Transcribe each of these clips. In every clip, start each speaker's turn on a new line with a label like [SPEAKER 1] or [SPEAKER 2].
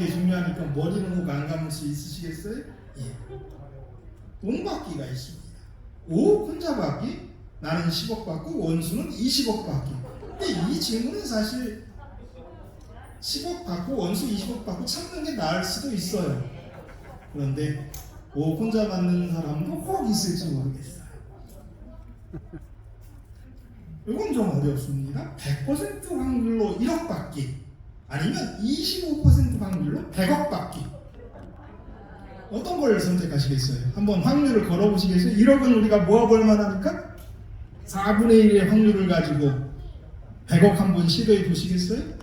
[SPEAKER 1] 게 중요하니까 머리는 혹 안 감을 수 있으시겠어요? 예. 돈받기가 있습니다. 5억 혼자 받기, 나는 10억 받고 원수는 20억 받기. 근데 이 질문은 사실 10억 받고 원수 20억 받고 참는 게 나을 수도 있어요. 그런데 5억 혼자 받는 사람도 혹 있을지 모르겠어요. 이건 좀 어렵습니다. 100% 확률로 1억 받기, 아니면 25% 확률로 100억 받기. 어떤 걸 선택하시겠어요? 한번 확률을 걸어보시겠어요? 1억은 우리가 모아볼 만하니까 4분의 1의 확률을 가지고 100억 한번 시도해 보시겠어요?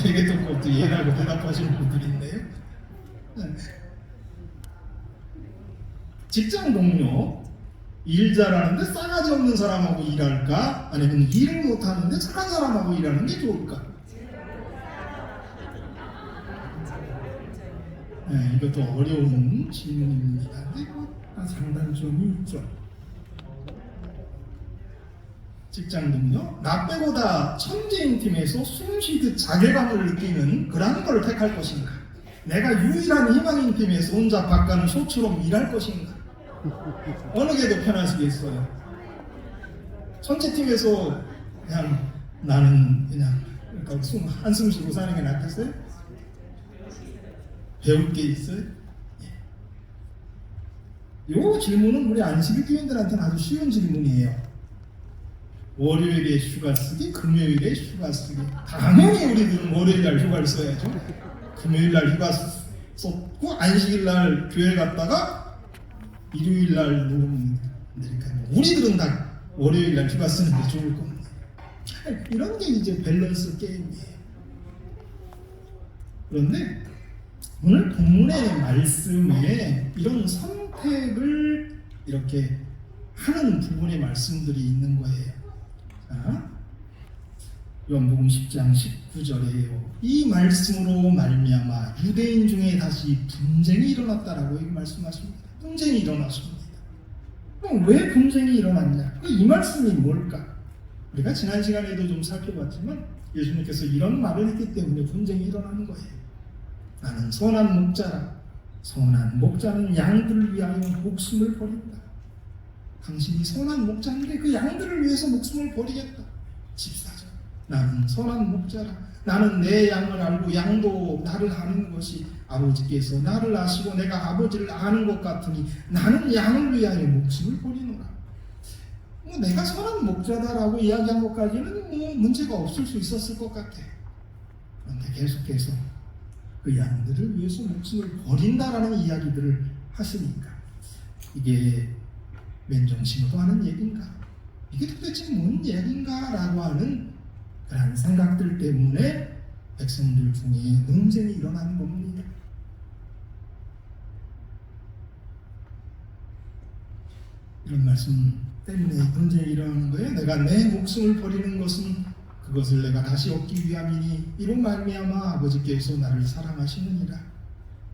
[SPEAKER 1] 되게 똑똑히 예라고 대답하시는 분들이 있네요. 직장 동료, 일 잘하는데 싸가지 없는 사람하고 일할까? 아니면 일을 못하는데 착한 사람하고 일하는 게 좋을까? 네, 이것도 어려운 질문입니다. 근데 장단점이 있죠. 직장 동료, 나 빼고 다 천재인 팀에서 숨쉬듯 자괴감을 느끼는 그런 걸 택할 것인가? 내가 유일한 희망인 팀에서 혼자 바가는 소처럼 일할 것인가? 어느 게 더 편하시겠어요? 천재팀에서 그냥 나는 그냥 그러니까 한숨 쉬고 사는 게 낫겠어요? 배울 게 있어요? 이 질문은 우리 안식일교인들한테는 아주 쉬운 질문이에요. 월요일에 휴가 쓰기, 금요일에 휴가 쓰기. 당연히 우리들은 월요일날 휴가를 써야죠. 금요일날 휴가 썼고 안식일날 교회 갔다가 일요일날 노는 거니까 우리들은 다 월요일날 휴가 쓰는 게 좋을 겁니다. 이런 게 이제 밸런스 게임이에요. 그런데 오늘 본문의 말씀에 이런 선택을 이렇게 하는 부분의 말씀들이 있는 거예요. 자, 요한복음 10장 19절에요. 이 말씀으로 말미암아 유대인 중에 다시 분쟁이 일어났다라고 말씀하십니다. 분쟁이 일어났습니다. 그럼 왜 분쟁이 일어났냐? 이 말씀이 뭘까? 우리가 지난 시간에도 좀 살펴봤지만 예수님께서 이런 말을 했기 때문에 분쟁이 일어나는 거예요. 나는 선한 목자라. 선한 목자는 양들을 위하여 목숨을 버린다. 당신이 선한 목자인데 그 양들을 위해서 목숨을 버리겠다. 14절. 나는 선한 목자라. 나는 내 양을 알고 양도 나를 아는 것이 아버지께서 나를 아시고 내가 아버지를 아는 것 같으니 나는 양을 위하여 목숨을 버리노라. 내가 선한 목자다라고 이야기한 것까지는 문제가 없을 수 있었을 것 같아. 그런데 계속해서 그 양들을 위해서 목숨을 버린다라는 이야기들을 하시니까 이게 맨정신으로 하는 얘기인가? 이게 도대체 뭔 얘기인가? 라고 하는 그런 생각들 때문에 백성들 중에 논쟁이 일어나는 겁니다. 이런 말씀 때문에 논쟁이 일어나는 거예요. 내가 내 목숨을 버리는 것은 그것을 내가 다시 얻기 위함이니 이로 말미암아 아버지께서 나를 사랑하시느니라.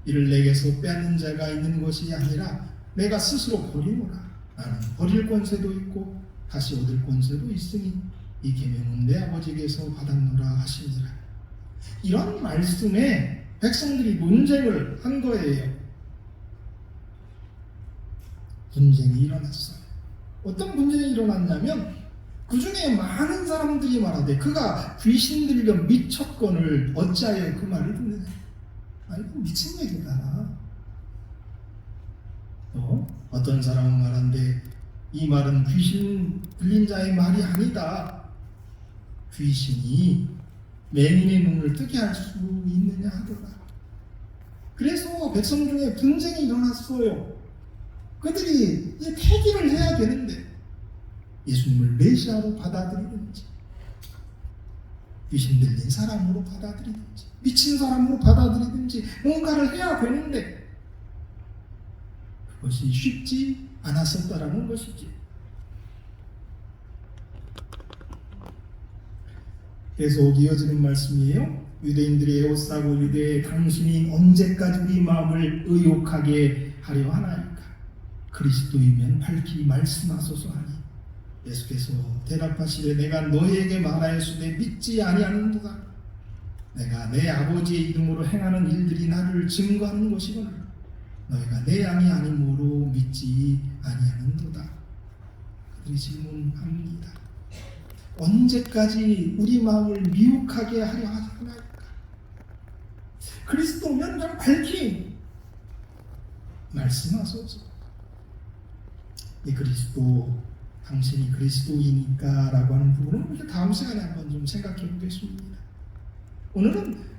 [SPEAKER 1] 이를 내게서 빼앗는 자가 있는 것이 아니라 내가 스스로 버리노라. 나는 버릴 권세도 있고 다시 얻을 권세도 있으니 이 계명은 내 아버지께서 받았노라 하시니라. 이런 말씀에 백성들이 논쟁을 한 거예요. 분쟁이 일어났어요. 어떤 분쟁이 일어났냐면 그 중에 많은 사람들이 말하되 그가 귀신 들려 미쳤건을 어찌하여 그 말을 듣느냐. 아니 미친 얘기다. 또 어떤 사람은 말한데 이 말은 귀신 들린 자의 말이 아니다. 귀신이 맹인의 눈을 뜨게 할 수 있느냐 하더라. 그래서 백성 중에 분쟁이 일어났어요. 그들이 이제 태기를 해야 되는데 예수님을 메시아로 받아들이든지 귀신 들린 사람으로 받아들이든지 미친 사람으로 받아들이든지 뭔가를 해야 되는데 그것이 쉽지 않았었다라는 것이지. 계속 이어지는 말씀이에요. 유대인들이 에워싸고 유대에 당신이 언제까지 우리 마음을 의욕하게 하려 하나이까? 그리스도이면 밝히 말씀하소서 하니 예수께서 대답하시되 내가 너희에게 말하였으되 믿지 아니하는도다. 내가 내 아버지의 이름으로 행하는 일들이 나를 증거하는 것이거늘 너희가 내 양이 아니므로 믿지 아니하는도다. 그들이 질문합니다. 언제까지 우리 마음을 미혹하게 하려 하나이까? 그리스도면 그냥 밝히 말씀하소서. 이 그리스도, 당신이 그리스도이니까 라고 하는 부분은 우리 다음 시간에 한번 좀 생각해 보겠습니다. 오늘은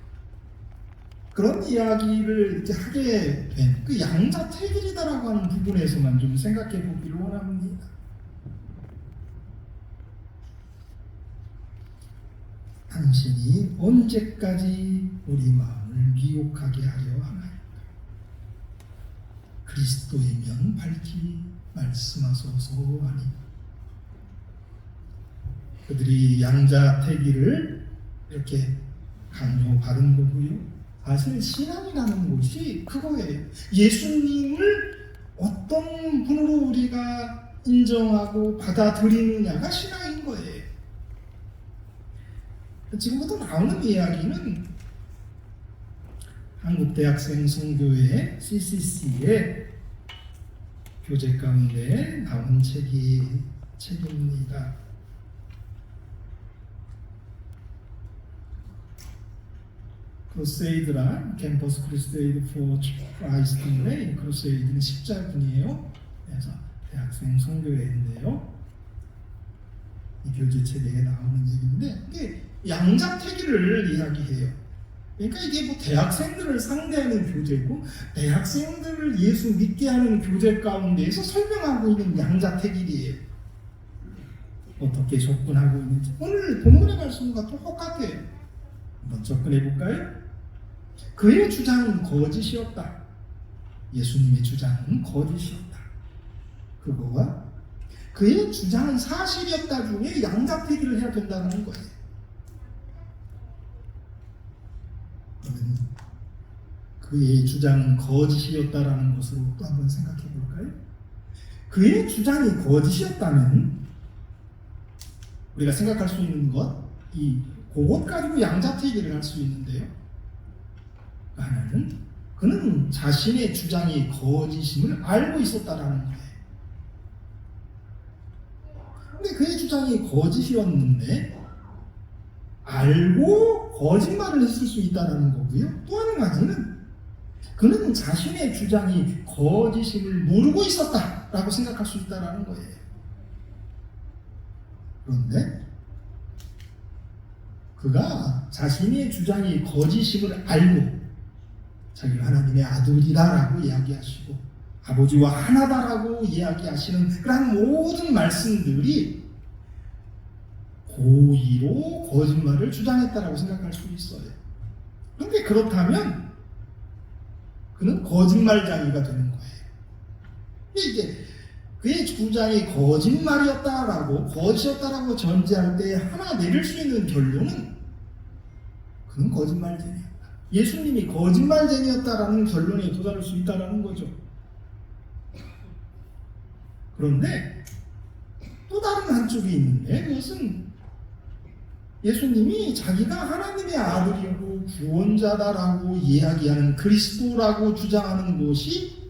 [SPEAKER 1] 그런 이야기를 이렇게 하게 된 그 양자택일이다라고 하는 부분에서만 좀 생각해 보기를 원합니다. 당신이 언제까지 우리 마음을 미혹하게 하려 하나이까? 그리스도이면 밝히 말씀하소서 하니 그들이 양자택일을 이렇게 강요받은 거고요. 사실 신앙이라는 것이 그거예요. 예수님을 어떤 분으로 우리가 인정하고 받아들이느냐가 신앙인 거예요. 지금부터 나오는 이야기는 한국대학생 선교회 CCC의 교재 가운데 나온 책입니다. 크루세이드란 캠퍼스 크루세이드 포 크라이스트인데 크루세이드는 십자군이에요. 그래서 대학생 선교회인데요. 이 교재책에 나오는 얘기인데 이게 양자택일을 이야기해요. 그러니까 이게 뭐 대학생들을 상대하는 교재고 대학생들을 예수 믿게 하는 교재 가운데에서 설명하고 있는 양자택일이에요. 어떻게 접근하고 있는지 오늘 본문의 말씀과 똑같아요. 한번 접근해 볼까요? 그의 주장은 거짓이었다. 예수님의 주장은 거짓이었다. 그거와 그의 주장은 사실이었다 중에 양자택일을 해야 된다는 거예요. 그의 주장은 거짓이었다라는 것으로 또 한번 생각해 볼까요? 그의 주장이 거짓이었다면 우리가 생각할 수 있는 것, 그것 가지고 양자택일을 할 수 있는데요. 하나는 그는 자신의 주장이 거짓임을 알고 있었다라는 거예요. 근데 그의 주장이 거짓이었는데 알고 거짓말을 했을 수 있다는 거고요. 또 한 가지는 그는 자신의 주장이 거짓임을 모르고 있었다라고 생각할 수 있다는 거예요. 그런데 그가 자신의 주장이 거짓임을 알고 자기가 하나님의 아들이다라고 이야기하시고 아버지와 하나다라고 이야기하시는 그런 모든 말씀들이 고의로 거짓말을 주장했다라고 생각할 수 있어요. 그런데 그렇다면 그는 거짓말장이가 되는 거예요. 이게 그의 주장이 거짓말이었다라고 거짓이었다라고 전제할 때 하나 내릴 수 있는 결론은 그는 거짓말쟁이였다. 예수님이 거짓말쟁이였다라는 결론에 도달할 수 있다라는 거죠. 그런데 또 다른 한쪽이 있는데 그것은 예수님이 자기가 하나님의 아들이고 구원자다라고 이야기하는 그리스도라고 주장하는 것이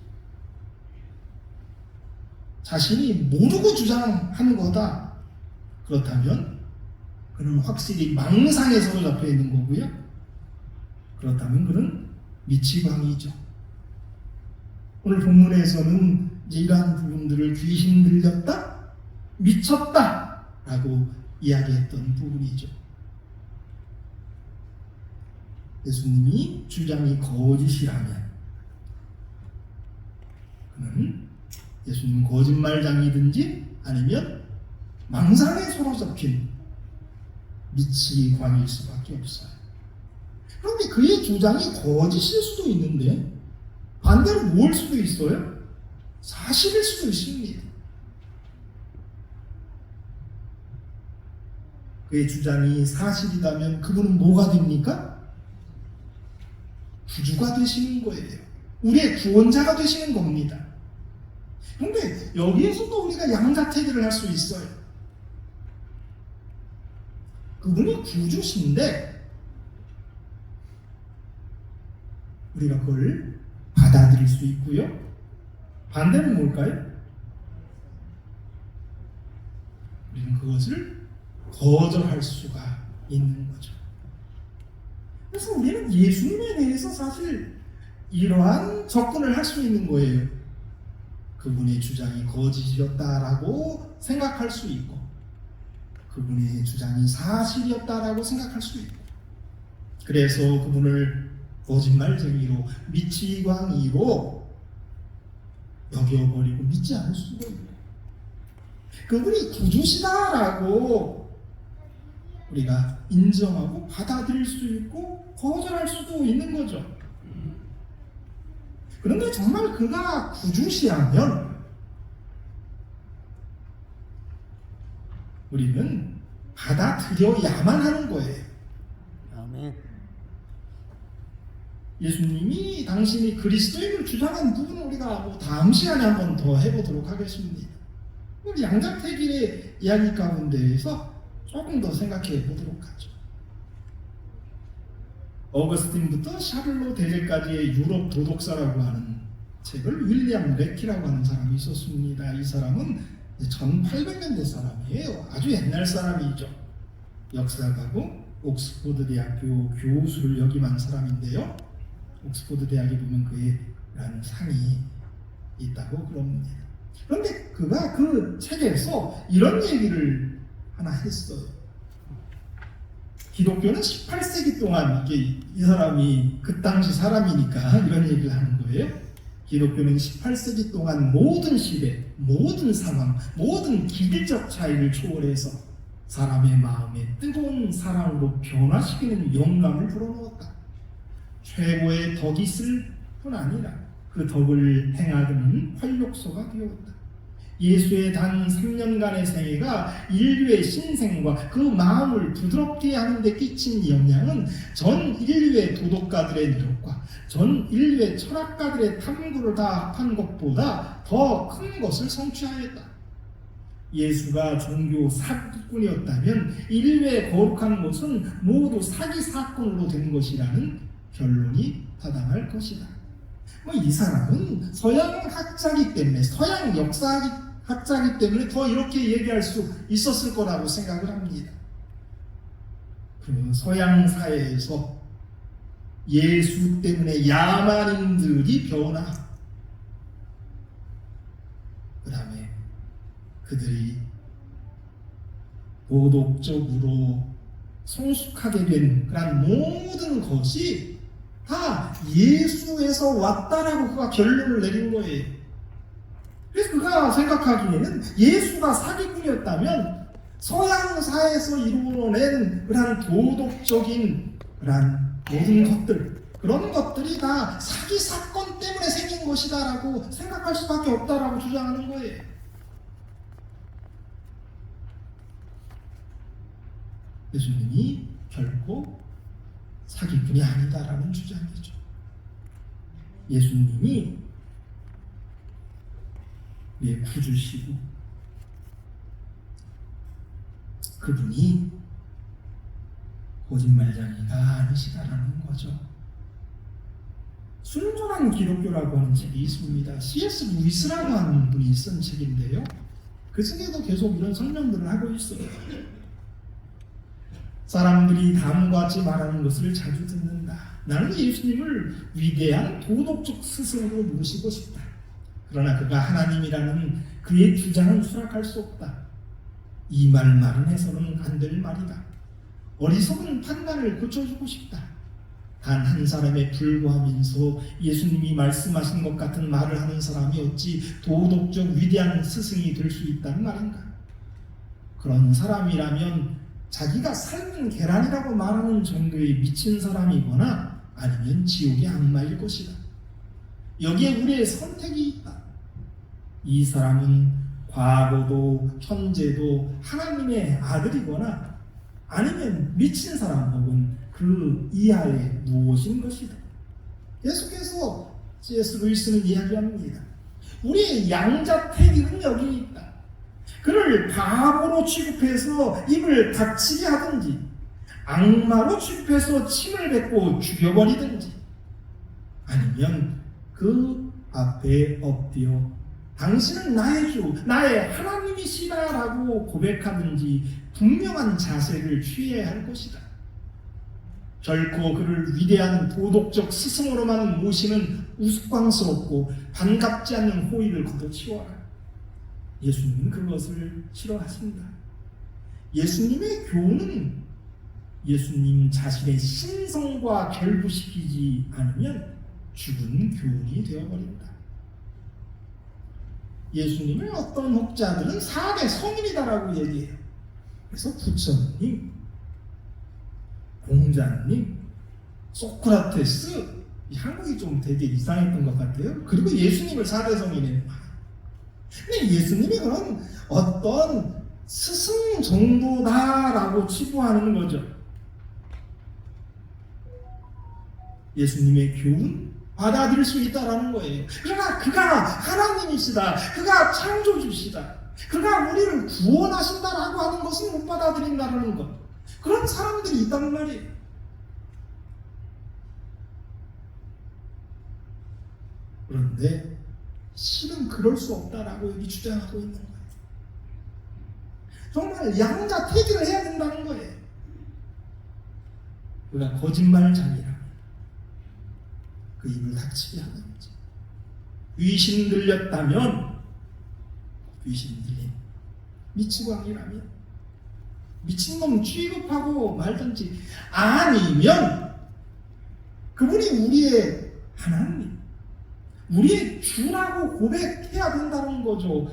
[SPEAKER 1] 자신이 모르고 주장하는 거다. 그렇다면 그는 확실히 망상에 사로잡혀 있는 거고요. 그렇다면 그는 미치광이죠. 오늘 본문에서는 이러한 부분들을 귀신 들렸다, 미쳤다 라고 이야기했던 부분이죠. 예수님이 주장이 거짓이라면 그는 예수님은 거짓말장이든지 아니면 망상에 사로잡힌 미치광일 수밖에 없어요. 그런데 그의 주장이 거짓일 수도 있는데 반대로 뭘 수도 있어요? 사실일 수도 있습니다. 그의 주장이 사실이라면 그분은 뭐가 됩니까? 구주가 되시는 거예요. 우리의 구원자가 되시는 겁니다. 그런데 여기에서도 우리가 양자택일을 할 수 있어요. 그분이 구주신데 우리가 그걸 받아들일 수 있고요. 반대는 뭘까요? 우리는 그것을 거절할 수가 있는 거죠. 그래서 우리는 예수님에 대해서 사실 이러한 접근을 할 수 있는 거예요. 그분의 주장이 거짓이었다라고 생각할 수 있고, 그분의 주장이 사실이었다라고 생각할 수 있고, 그래서 그분을 거짓말쟁이로 미치광이로 여겨버리고 믿지 않을 수도 있고, 그분이 구주시다라고 우리가 인정하고 받아들일 수 있고 거절할 수도 있는 거죠. 그런데 정말 그가 구주시라면 우리는 받아들여야만 하는 거예요.
[SPEAKER 2] 아멘.
[SPEAKER 1] 예수님이 당신이 그리스도임을 주장한 부분은 우리가 다음 시간에 한 번 더 해보도록 하겠습니다. 우리 양자택일의 이야기 가운데에서 조금 더 생각해 보도록 하죠. 어거스틴부터 샤를로 대제까지의 유럽 도독사라고 하는 책을 윌리엄 레키라고 하는 사람이 있었습니다. 이 사람은 1800년대 사람이에요. 아주 옛날 사람이죠. 역사가고 옥스포드 대학교 교수를 역임한 사람인데요. 옥스포드 대학에 보면 그의 라는 상이 있다고 그럽니다. 그런데 그가 그 책에서 이런 얘기를 하나 했어요. 기독교는 18세기 동안, 이게 이 사람이 그 당시 사람이니까 이런 얘기를 하는 거예요. 기독교는 18세기 동안 모든 시대, 모든 상황, 모든 기질적 차이를 초월해서 사람의 마음에 뜨거운 사랑으로 변화시키는 영감을 불어넣었다. 최고의 덕이 있을 뿐 아니라 그 덕을 행하는 활력소가 되었다. 예수의 단 3년간의 생애가 인류의 신생과 그 마음을 부드럽게 하는 데 끼친 영향은 전 인류의 도덕가들의 노력과 전 인류의 철학가들의 탐구를 다 합한 것보다 더 큰 것을 성취하였다. 예수가 종교 사기꾼이었다면 인류의 거룩한 것은 모두 사기 사건으로 된 것이라는 결론이 타당할 것이다. 이 사람은 서양 학자이기 때문에, 서양 역사학자이기 때문에 더 이렇게 얘기할 수 있었을 거라고 생각을 합니다. 그 서양 사회에서 예수 때문에 야만인들이 변화, 그 다음에 그들이 도덕적으로 성숙하게 된 그런 모든 것이 다 예수에서 왔다라고 그가 결론을 내린 거예요. 그래서 그가 생각하기에는 예수가 사기꾼이었다면 서양사에서 이루어낸 그런 도덕적인 그런 모든 것들, 그런 것들이 다 사기 사건 때문에 생긴 것이다라고 생각할 수밖에 없다라고 주장하는 거예요. 예수님이 결코 사기꾼이 아니다라는 주장이죠. 예수님이 구주시고 그분이 거짓말쟁이가 아니시다라는 거죠. 순전한 기독교라고 하는 책이 있습니다. C.S. 루이스라고 하는 분이 쓴 책인데요. 그 책에도 계속 이런 설명들을 하고 있어요. 사람들이 다음과 같이 말하는 것을 자주 듣는다. 나는 예수님을 위대한 도덕적 스승으로 모시고 싶다. 그러나 그가 하나님이라는 그의 주장을 수락할 수 없다. 이 말만 해서는 안 될 말이다. 어리석은 판단을 고쳐주고 싶다. 단 한 사람에 불과하면서 예수님이 말씀하신 것 같은 말을 하는 사람이 어찌 도덕적 위대한 스승이 될 수 있다는 말인가? 그런 사람이라면 자기가 삶은 계란이라고 말하는 정도에 미친 사람이거나 아니면 지옥의 악마일 것이다. 여기에 우리의 선택이 있다. 이 사람은 과거도 현재도 하나님의 아들이거나 아니면 미친 사람 혹은 그 이하의 무엇인 것이다. 계속해서 C.S. 루이스는 이야기합니다. 우리의 양자택일은 여기 있다. 그를 바보로 취급해서 입을 닥치게 하든지 악마로 취급해서 침을 뱉고 죽여버리든지 아니면 그 앞에 엎드려 당신은 나의 주, 나의 하나님이시다라고 고백하든지 분명한 자세를 취해야 할 것이다. 결코 그를 위대한 도덕적 스승으로만 모시는 우스꽝스럽고 반갑지 않는 호의를 걷어치워라. 예수님은 그것을 싫어하신다. 예수님의 교훈은 예수님 자신의 신성과 결부시키지 않으면 죽은 교훈이 되어버린다. 예수님을 어떤 학자들은 4대 성인이다라고 얘기해요. 그래서 부처님, 공자님, 소크라테스, 이 한국이 좀 되게 이상했던 것 같아요. 그리고 예수님을 4대 성인이에요. 근데 예수님이 그런 어떤 스승 정도다라고 치부하는 거죠. 예수님의 교훈 받아들일 수 있다라는 거예요. 그러나 그가 하나님이시다, 그가 창조주시다, 그가 우리를 구원하신다라고 하는 것은 못 받아들인다는 것. 그런 사람들이 있단 말이에요. 그런데 실은 그럴 수 없다라고 여기 주장하고 있는 거예요. 정말 양자택일을 해야 된다는 거예요. 그가 거짓말장이라 그 입을 닥치게 하는 거지. 귀신 들렸다면 귀신 들린 미치광이라면 미친놈 취급하고 말든지, 아니면 그분이 우리의 하나님, 우리의 주라고 고백해야 된다는 거죠.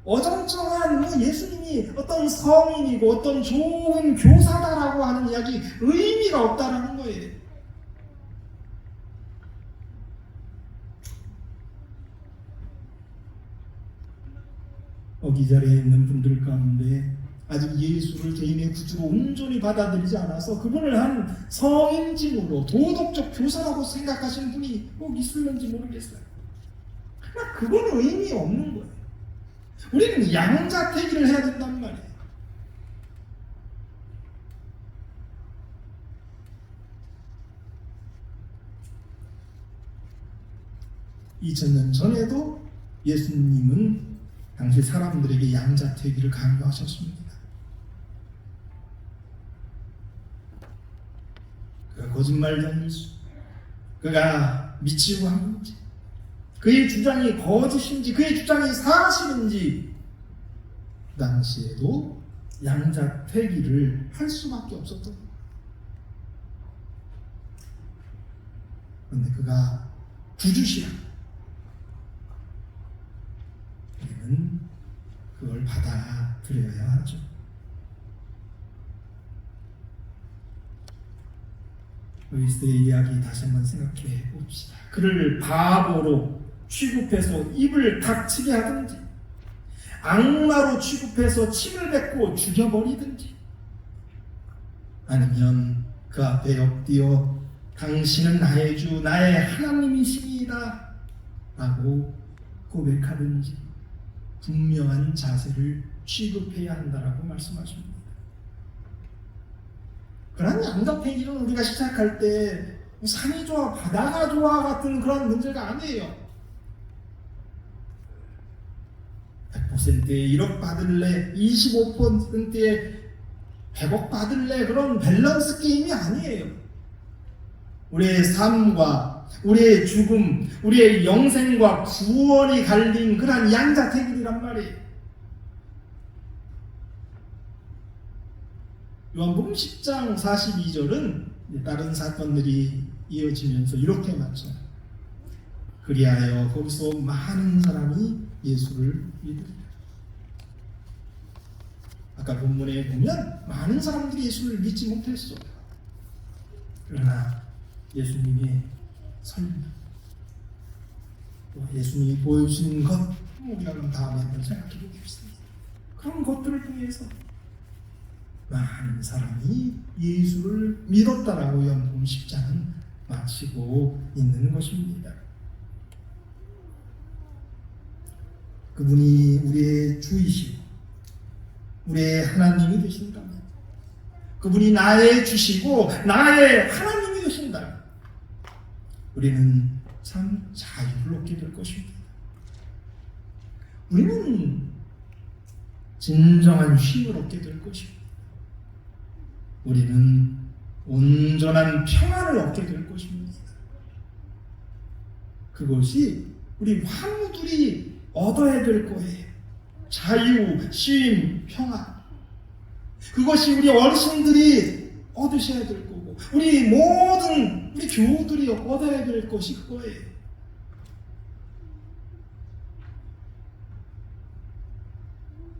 [SPEAKER 1] 어정쩡한 예수님이 어떤 성인이고 어떤 좋은 교사다라고 하는 이야기 의미가 없다라는 거예요. 이 자리에 있는 분들 가운데 아직 예수를 개인의 구주로 온전히 받아들이지 않아서 그분을 한 성인짐으로 도덕적 교사라고 생각하시는 분이 꼭 있을는지 모르겠어요. 그러나 그건 의미 없는 거예요. 우리는 양자택일을 해야 된단 말이에요. 2000년 전에도 예수님은 당시 사람들에게 양자택일을 강요하셨습니다. 그가 거짓말장인지, 그가 미치고 하는지, 그의 주장이 거짓인지, 그의 주장이 사실인지, 그 당시에도 양자택일을 할 수밖에 없었던 거예요. 그런데 그가 구주시라, 우리는 그걸 받아들여야 하죠. 그리스도의 이야기 다시 한번 생각해 봅시다. 그를 바보로 취급해서 입을 닥치게 하든지, 악마로 취급해서 침을 뱉고 죽여버리든지, 아니면 그 앞에 엎드려 당신은 나의 주, 나의 하나님이십니다 라고 고백하든지 분명한 자세를 취급해야 한다라고 말씀하십니다. 그런 양자택일은 우리가 시작할 때 산이 좋아 바다가 좋아 같은 그런 문제가 아니에요. 100%에 1억 받을래, 25%에 100억 받을래, 그런 밸런스 게임이 아니에요. 우리의 삶과 우리의 죽음, 우리의 영생과 구원이 갈린 그런 양자택일이란 말이에요. 요한복음 10장 42절은 다른 사건들이 이어지면서 이렇게 말해요. 그리하여 거기서 많은 사람이 예수를 믿으리라. 아까 본문에 보면 많은 사람들이 예수를 믿지 못했어요. 그러나 예수님의 설명, 또 예수님이 보여주신 것, 우리가 그럼 다음에 한번 생각해 보겠습니다. 그런 것들을 통해서 많은 사람이 예수를 믿었다라고 요한복음 10장은 마치고 있는 것입니다. 그분이 우리의 주이시고 우리의 하나님이 되신다면, 그분이 나의 주시고 나의 하나님이 되신다면, 우리는 참 자유를 얻게 될 것입니다. 우리는 진정한 쉼을 얻게 될 것입니다. 우리는 온전한 평안을 얻게 될 것입니다. 그것이 우리 환우들이 얻어야 될 거예요. 자유, 쉼, 평안. 그것이 우리 어르신들이 얻으셔야 될 거고, 우리 모든 우리 교우들이 얻어야 될 것이 그거예요.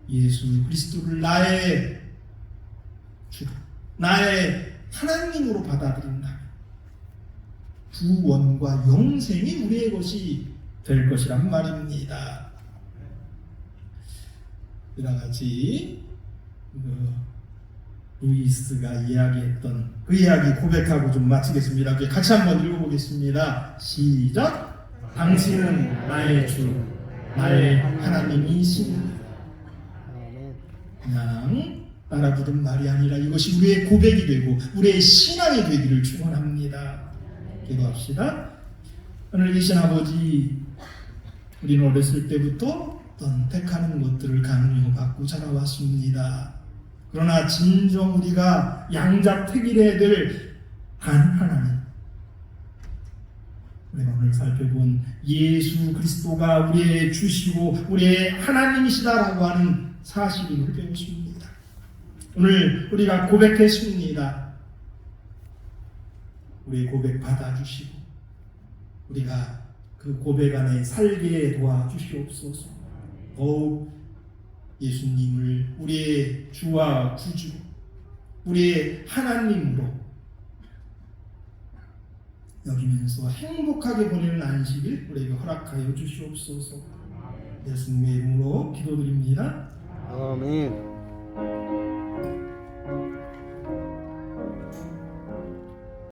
[SPEAKER 1] 예수 그리스도를 나의 주, 나의 하나님으로 받아들인다. 구원과 영생이 우리의 것이 될 것이란 말입니다. 이와 같이 루이스가 이야기했던 그 이야기 고백하고 좀 마치겠습니다. 같이 한번 읽어보겠습니다. 시작. 당신은 나의 주, 나의 하나님이시니. 그냥 따라 부른 말이 아니라 이것이 우리의 고백이 되고 우리의 신앙이 되기를 축원합니다. 기도합시다. 하늘 계신 아버지, 우리는 어렸을 때부터 어떤 택하는 것들을 강요받고 자라왔습니다. 그러나 진정 우리가 양자택일해야 될 단 하나님, 우리가 오늘 살펴본 예수 그리스도가 우리의 주시고 우리의 하나님이시다라고 하는 사실임을 배웠습니다. 오늘 우리가 고백했습니다. 우리의 고백 받아주시고 우리가 그 고백 안에 살게 도와주시옵소서. 더욱 예수님을 우리의 주와 구주, 우리의 하나님으로 여기면서 행복하게 보내는 안식일 우리에게 허락하여 주시옵소서. 예수님의 이름으로 기도드립니다.
[SPEAKER 2] 아멘.